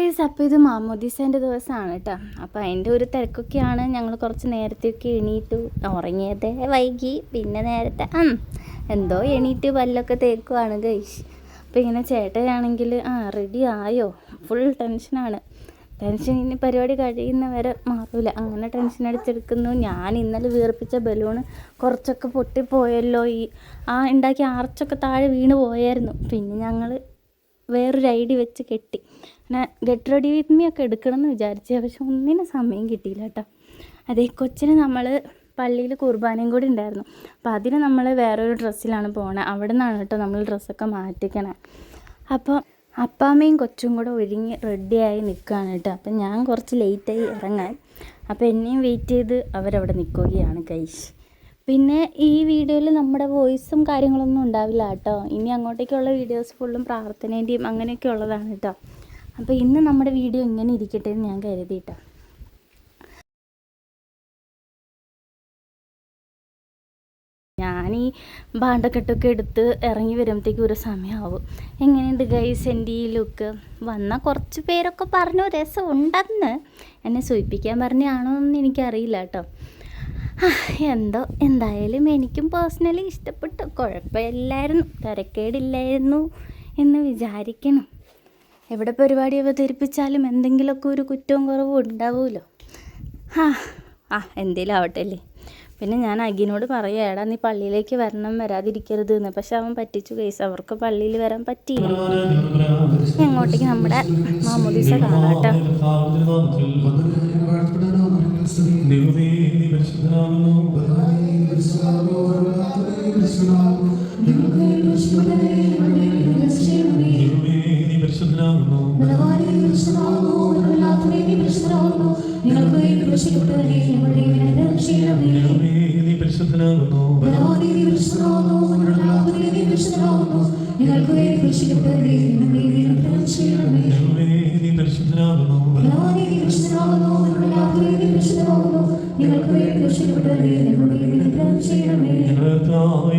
Guys, അപ്പോൾ ഇത് മാമോദീസേൻ്റെ ദിവസമാണ് കേട്ടോ. അപ്പോൾ അതിൻ്റെ ഒരു തിരക്കൊക്കെയാണ്. ഞങ്ങൾ കുറച്ച് നേരത്തെയൊക്കെ എണീറ്റു, ഉറങ്ങിയതേ വൈകി, പിന്നെ നേരത്തെ എന്തോ എണീറ്റ് പല്ലൊക്കെ തേക്കുവാണ് ഗൈസ്. അപ്പോൾ ഇങ്ങനെ ചേട്ടനാണെങ്കിൽ റെഡി ആയോ, ഫുൾ ടെൻഷനാണ്. ടെൻഷൻ ഇനി പരിപാടി കഴിയുന്നവരെ മാറില്ല, അങ്ങനെ ടെൻഷൻ അടിച്ചെടുക്കുന്നു. ഞാൻ ഇന്നലെ വീർപ്പിച്ച ബലൂണ് കുറച്ചൊക്കെ പൊട്ടിപ്പോയല്ലോ, ഉണ്ടാക്കിയ ആർച്ചൊക്കെ താഴെ വീണ് പോയായിരുന്നു. പിന്നെ ഞങ്ങൾ വേറൊരു ഐഡി വെച്ച് കെട്ടി. പിന്നെ ഗെറ്റ് റെഡി വിത്ത് മീ ഒക്കെ എടുക്കണമെന്ന് വിചാരിച്ചത്, പക്ഷെ ഒന്നിനും സമയം കിട്ടിയില്ല കേട്ടോ. അതേ കൊച്ചിന് നമ്മൾ പള്ളിയിൽ കുർബാനയും കൂടി ഉണ്ടായിരുന്നു. അപ്പോൾ അതിന് നമ്മൾ വേറൊരു ഡ്രസ്സിലാണ് പോകണത്. അവിടെ നിന്നാണ് കേട്ടോ നമ്മൾ ഡ്രസ്സൊക്കെ മാറ്റിക്കണേ. അപ്പോൾ അപ്പാമ്മയും കൊച്ചും കൂടെ ഒരുങ്ങി റെഡിയായി നിൽക്കുകയാണ് കേട്ടോ. അപ്പം ഞാൻ കുറച്ച് ലേറ്റായി ഇറങ്ങാൻ. അപ്പോൾ എന്നെയും വെയിറ്റ് ചെയ്ത് അവരവിടെ നിൽക്കുകയാണ് ഗൈസ്. പിന്നെ ഈ വീഡിയോയിൽ നമ്മുടെ വോയിസും കാര്യങ്ങളൊന്നും ഉണ്ടാവില്ല കേട്ടോ. ഇനി അങ്ങോട്ടേക്കുള്ള വീഡിയോസ് ഫുള്ളും പ്രാർത്ഥനേൻ്റെയും അങ്ങനെയൊക്കെ ഉള്ളതാണ് കേട്ടോ. അപ്പോൾ ഇന്ന് നമ്മുടെ വീഡിയോ ഇങ്ങനെ ഇരിക്കട്ടെ എന്ന് ഞാൻ കരുതി കേട്ടോ. ഞാൻ ഈ ഭാണ്ഡക്കെട്ടൊക്കെ എടുത്ത് ഇറങ്ങി വരുമ്പോഴത്തേക്കും ഒരു സമയമാവും. എങ്ങനെയുണ്ട് ഗൈസ് എൻ്റെ ഈ ലുക്ക്? വന്ന കുറച്ച് പേരൊക്കെ പറഞ്ഞു രസമുണ്ടെന്ന്. എന്നെ സൂചിപ്പിക്കാൻ പറഞ്ഞാണോ എന്ന് എനിക്കറിയില്ല കേട്ടോ. എന്തായാലും എനിക്കും പേഴ്സണലി ഇഷ്ടപ്പെട്ടു. കുഴപ്പമില്ലായിരുന്നു, തരക്കേടില്ലായിരുന്നു എന്ന് വിചാരിക്കണം. എവിടെ പരിപാടി അവതരിപ്പിച്ചാലും എന്തെങ്കിലുമൊക്കെ ഒരു കുറ്റവും കുറവും ഉണ്ടാവുമല്ലോ. എന്തേലും ആവട്ടെ അല്ലേ. പിന്നെ ഞാൻ അഗിനോട് പറയുക, എടാ നീ പള്ളിയിലേക്ക് വരാതിരിക്കരുത് എന്ന്. പക്ഷെ അവൻ പറ്റിച്ചു കേസ്, അവർക്ക് പള്ളിയിൽ വരാൻ പറ്റിയില്ല. എങ്ങോട്ടേക്ക് നമ്മുടെ മാമോദീസ കാണാം കേട്ടോ.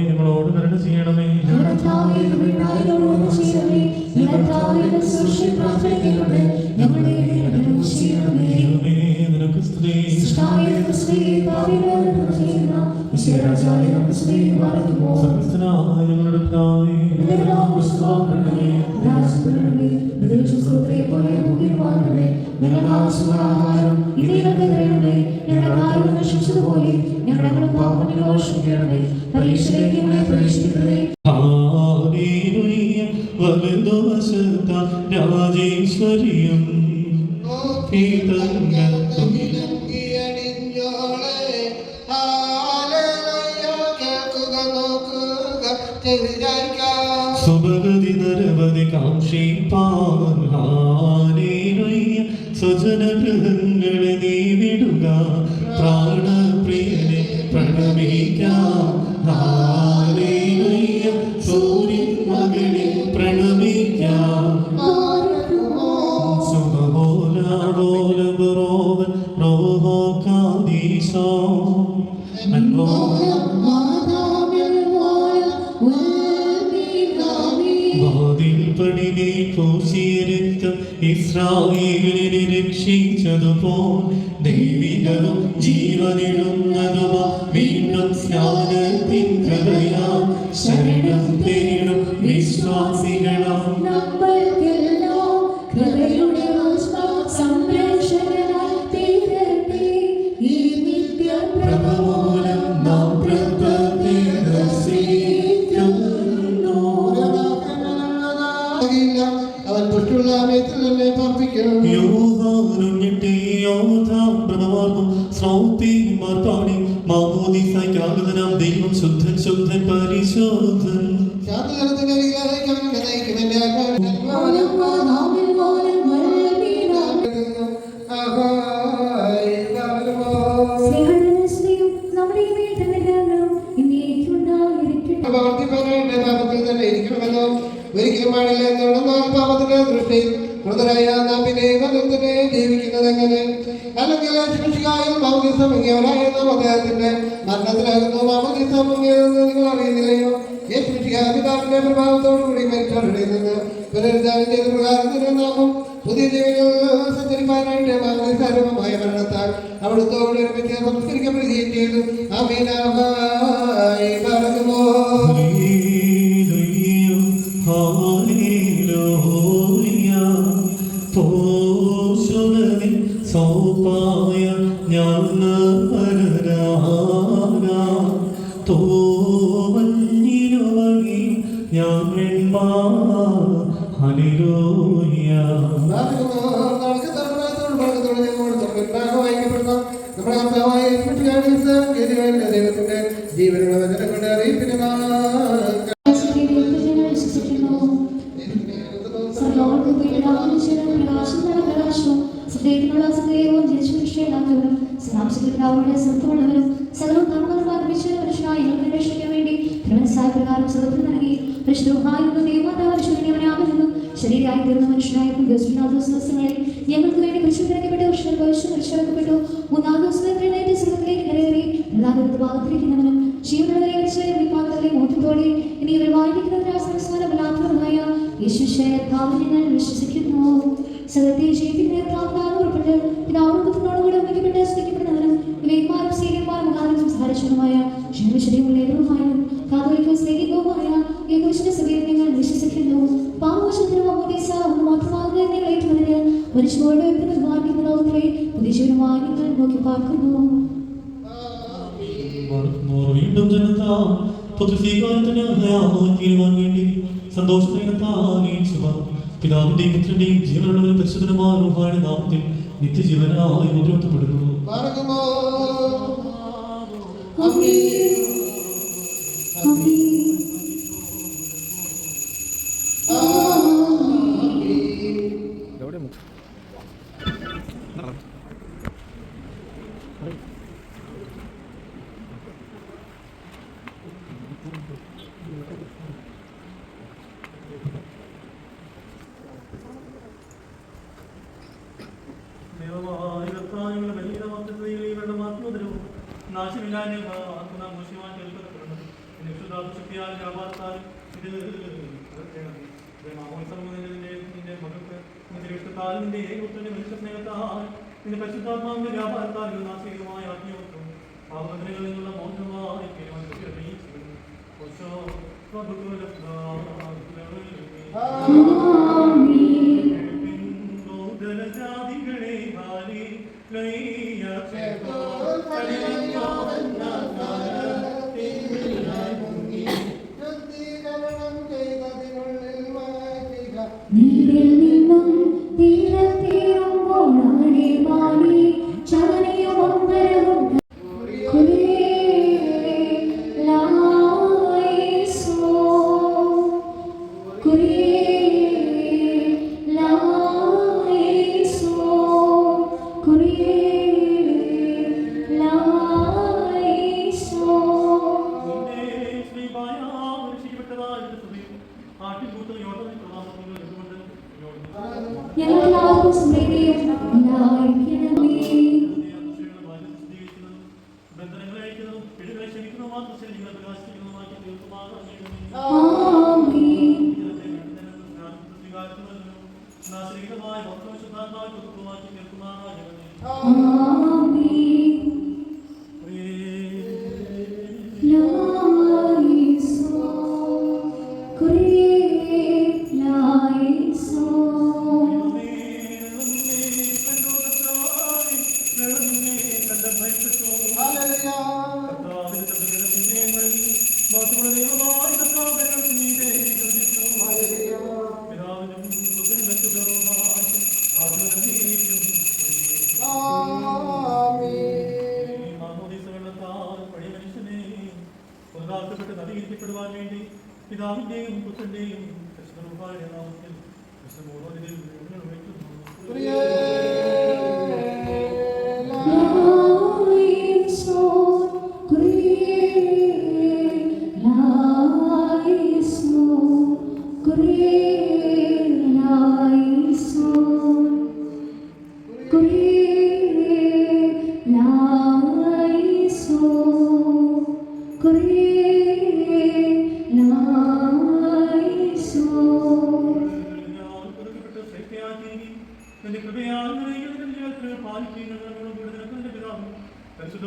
ഞങ്ങളോട് കരുണ ചെയ്യണമേ. നിനക്ക് സ്തുതി. സർവ്വസ്ഥനായ ഞങ്ങളുടെ പിതാവേ, രാജേശ്വരിയും സുഭഗതി നരവതി കാക്ഷിപ്പാൻ സ്വജനഗൃഹങ്ങളെ നീ വിടുക. പ്രാണപ്രിയനെ പ്രണമിക്കാം. സൂര്യൻ മകളെ പ്രണമിക്കാം. വാതിൽപ്പടിനെ പൂശിയ രക്തം ഇസ്രായേലിനെ രക്ഷിച്ചതുപോൽ ദൈവികവും ജീവനിടുന്നതുമാ വീണ്ടും സ്നാനത്തിൻ കൃപയാം ശരണം തേടും വിശ്വാസികളാം. ദൈവം ശുദ്ധൻ ശുദ്ധൻ പരിശോധൻ. ഒരിക്കലും പാടില്ല എന്നാൽ പാപത്തിന്റെ ദൃഷ്ടിയിൽ മൃതരായ നാം പിന്നെ വനത്തിനെ ജീവിക്കുന്നത് എങ്ങനെ? അല്ലെങ്കിൽ മാമോദീസമുങ്ങിയവരായ നാം അദ്ദേഹത്തിന്റെ മരണത്തിലാകുന്നു. മാമോദീസമുങ്ങിയതെന്ന് നിങ്ങൾ അറിയുന്നില്ലയോ? യേശുമിശിഹാ പിതാവിന്റെ പ്രഭാവത്തോടുകൂടി മരിച്ചവരുടെ നിന്ന് പുനരുദ്ധാനം ചെയ്ത പ്രകാരം തന്നെ നാമം പുതിയ ജീവിതങ്ങൾ സഞ്ചരിക്കാനായിട്ട് സർവമായ മരണത്താൽ അവിടുത്തോട് ഒരുമിച്ച് സംസ്കരിക്കപ്പെടുകയും ചെയ്തു. ആമീനായി പറയുമോ സൗപായ തോമഞ്ഞിരുവകി ഞാൻ ഹല്ലേലൂയ. ദൈവത്തിന്റെ ജീവനുള്ള വചനങ്ങളുടെ അറിയിപ്പിന് ശരീരമായി തീർന്ന മനുഷ്യനായ ദിവസങ്ങളെ ഞങ്ങൾക്ക് വേണ്ടി കുരിശിൽപ്പെട്ട വർഷപ്പെട്ടു. മൂന്നാം ദിവസത്തിലേക്ക് കരയേറി ഭാഗത്തിരിക്കുന്നവനും ജീവനുള്ളവരെ മോഹത്തോടെ ഇനി ഇവർ വായിക്കുന്നവരായ യേശുശേഖാവിനെ വിശ്വസിക്കുന്നു. സകലത്തെ ജീവിതപ്പെട്ട് പിതാവിനോടുകൂടെ ഒന്നിക്കപ്പെട്ട് സ്നേഹിക്കപ്പെടുന്നവനും ഇവന്മാരും സീനിയന്മാരും മുഖാലും സംസാരിച്ചതുമായ ശരീരമുള്ളതുമായും കാതോലിക്കോ സ്നേഹികവുമായ ഈ കുരിശിന്റെ സഭയിൽ ഞങ്ങൾ വിശ്വസിക്കുന്നു. പാവശത്തിനും ഒന്ന് മാത്രമാകുന്ന ഏറ്റവുമതിന് മനുഷ്യരോട് വാങ്ങിക്കുന്ന ലോകത്തിലെ പുതിയ ജീവനുമായി നിങ്ങൾ നോക്കി പാർക്കുന്നു. വീണ്ടും ജനത പൊതുസ്വീകാരത്തിന് വേണ്ടി സന്തോഷത്തിനെത്താൻ പിതാവിന്റെയും പുത്രന്റെയും ജീവനുള്ളവരും പരിശുദ്ധനുമായ റൂഹായുടെ നാമത്തിൽ നിത്യജീവനായി മുദ്രപ്പെടുന്നു. പരിശുദ്ധാത്മാവിന്റെ വ്യാപാരത്താലും നാസികമായ ആത്മീയത്വം പാപങ്ങളിൽ നിന്നുള്ള മോചനമായി ജാതികളെ നവീകരിക്കപ്പെടുവാൻ വേണ്ടി പിതാവിന്റെയും പുത്രന്റെയും നാമത്തിൽ നിന്റെ കൃപയാൽ നിറയുന്ന ജീവിതത്തിൽ പാലിക്കുന്ന നിന്റെ പിതാവ് പരിശുദ്ധ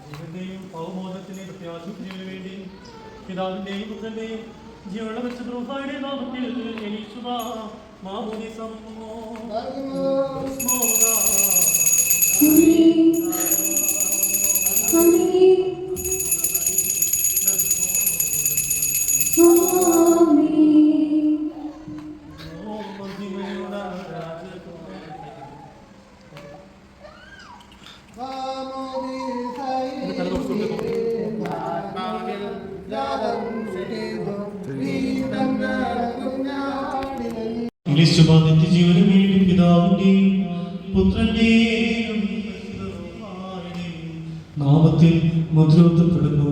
ജീവന്റെയും പൗമോദത്തിന്റെയും പ്രത്യാശത്തിന് വേണ്ടി പിതാവിന്റെയും പുത്രന്റെയും ജീവനുള്ള വെച്ചയുടെ നാമത്തിൽ എനിക്കുവാ മാമോദി സമോ ഇംഗ്ലീഷ് നിത്യജീവന് വേണ്ടി പിതാവിന്റെയും പുത്രന്റെയും നാമത്തിൽ മുദ്രപ്പെടുന്നു.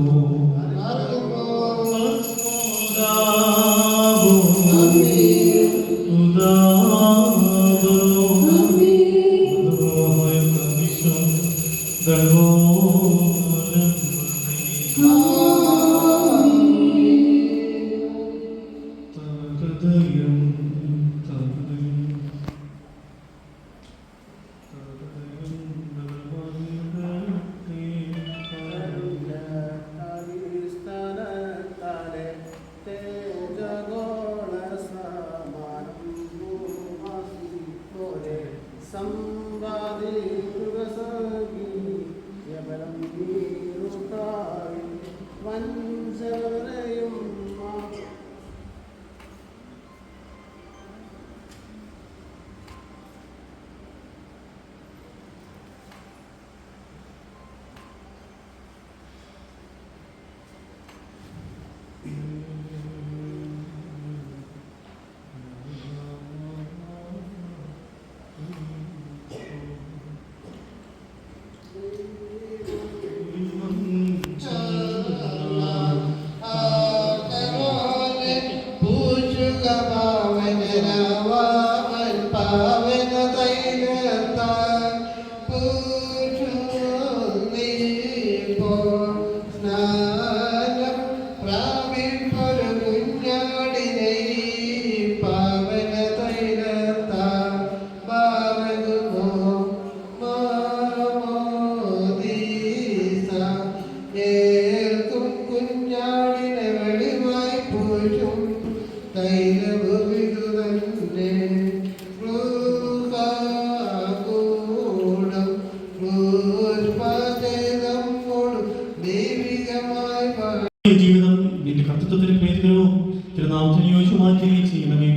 ജീവിതം നിന്റെ കർത്തൃത്വത്തിന് പ്രേരിതവും തിരുനാമത്തിന് യോജിച്ചുമാറ്റി ചെയ്യണമേ.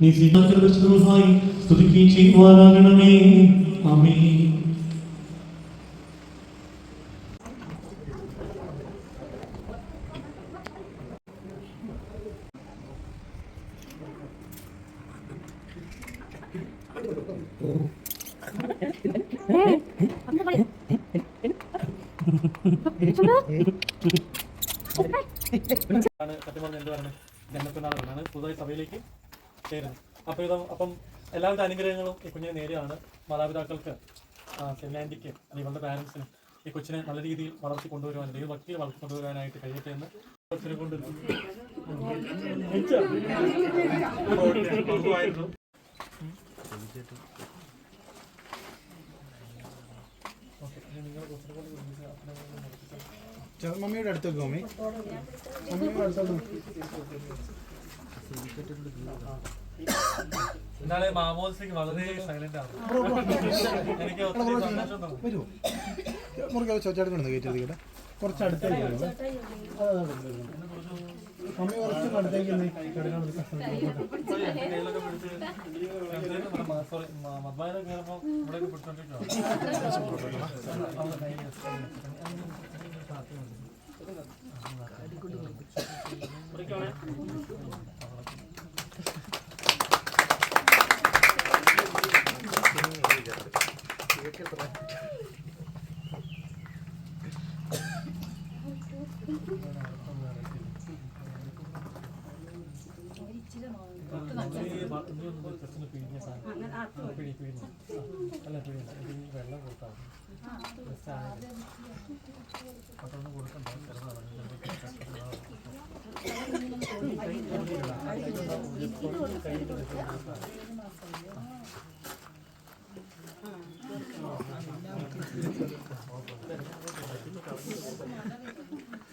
നീ സ്വീകരിക്കുന്നതായി സ്തുതിക്കുകയും ചെയ്യുവാനാകണമേ. ആമേൻ. ചുമ്മാ സത്യം പറഞ്ഞ എന്ത് പറയുന്നത് ജന്മത്തിനാളാണ് പുതുതായി സഭയിലേക്ക് ചേരുന്നത്. അപ്പം എല്ലാവിധ അനുഗ്രഹങ്ങളും ഈ കുഞ്ഞിനെ നേരെയാണ്. മാതാപിതാക്കൾക്ക് സെമിനാൻറ്റിക്ക് ഇവളുടെ പാരൻസിനും ഈ കൊച്ചിനെ നല്ല രീതിയിൽ വളർത്തി കൊണ്ടുവരുവാൻ ദൈവഭക്തിയിൽ വളർത്തി കൊണ്ടുവരാനായിട്ട് കഴിയട്ടെ എന്ന് കൊച്ചിനെ കൊണ്ട് മമ്മിയുടെ അടുത്തേക്ക് മമ്മിയുടെ അടുത്തേക്ക് എന്നാലേ മാമോദിസയ്ക്ക് വളരെ സൈലന്റ് ആണ്. എനിക്ക് ഒത്തിരി സന്തോഷം തോന്നുന്നു. വരുമോ മുറുകെ ചോച്ചാടുകൊണ്ട് കയറ്റി കേട്ടോ. കുറച്ച് അടുത്തേക്ക് മമ്മി കുറച്ച് അടുത്തേക്ക് കയ്യിലൊക്കെ പിടിച്ച് സോറി മദ്ബായ കയറുമ്പോൾ ഇവിടെയൊക്കെ പിടിച്ചോണ്ടിരിക്കുവാണ്. വെള്ളം കൊടുത്താൽ അതൊന്ന് കൊടുക്കണ്ട.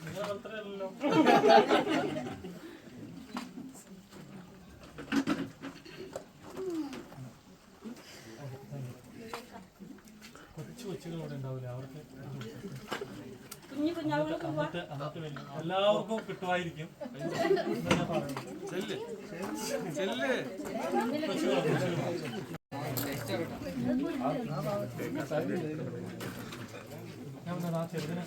നിങ്ങളത്രയല്ലോ കൊച്ചുകൂടെ ഉണ്ടാവില്ല അവർക്ക് അന്നത്തെ വലിയ എല്ലാവർക്കും കിട്ടുമായിരിക്കും. ഞാൻ ആ ചെറുതിനെ